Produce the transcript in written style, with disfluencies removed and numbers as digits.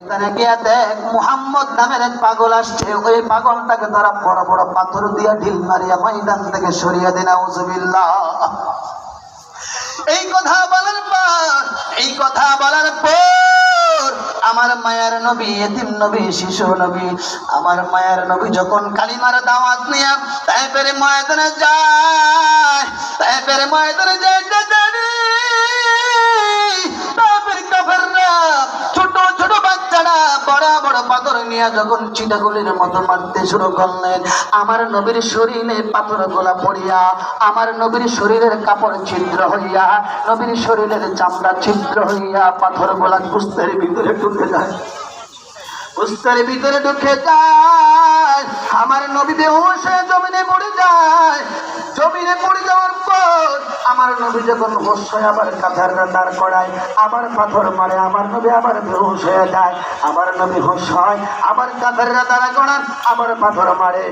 দেখ মুহাম্মদ নামের এক পাগল আসছে, ওই পাগলটাকে তারা বড় বড় পাথর দিয়া ঢিল মারিয়া ময়দান থেকে সরিয়ে দেন। আউযুবিল্লাহ। এই কথা বলার পর আমার মায়ের নবী, এতিম নবী, শিশু নবী, আমার মায়ের নবী যখন কালিমার দাওয়াত নিয়ে তায়েফের ময়দানে যায়, ছোট ছোট বাচ্চারা বড় বড় পাথর নিয়ে যখন চিটাগুলির মতো মারতে শুরু করলেন, আমার নবীর শরীরে পাথর গোলা পড়িয়া, আমার নবীর শরীরের কাপড় ছিদ্র হইয়া, নবীর শরীরের চামড়া ছিদ্র হইয়া পাথর গোলা কুস্তের ভিতরে ঢুকে যায়। আমার নবী বেহুশ হয়ে জমিনে পড়ে যায়। জমিনে পড়ে যাওয়ার পর আমার নবী যখন হোশ হয় আবার কাঁথাররা দাঁড় করায়, আবার পাথর মারে, আমার নবী আবার বেহুশ হয়ে যায়। আমার নবী হোশ হয়, আবার কাঁথাররা দাঁড় করান, আবার পাথর মারে।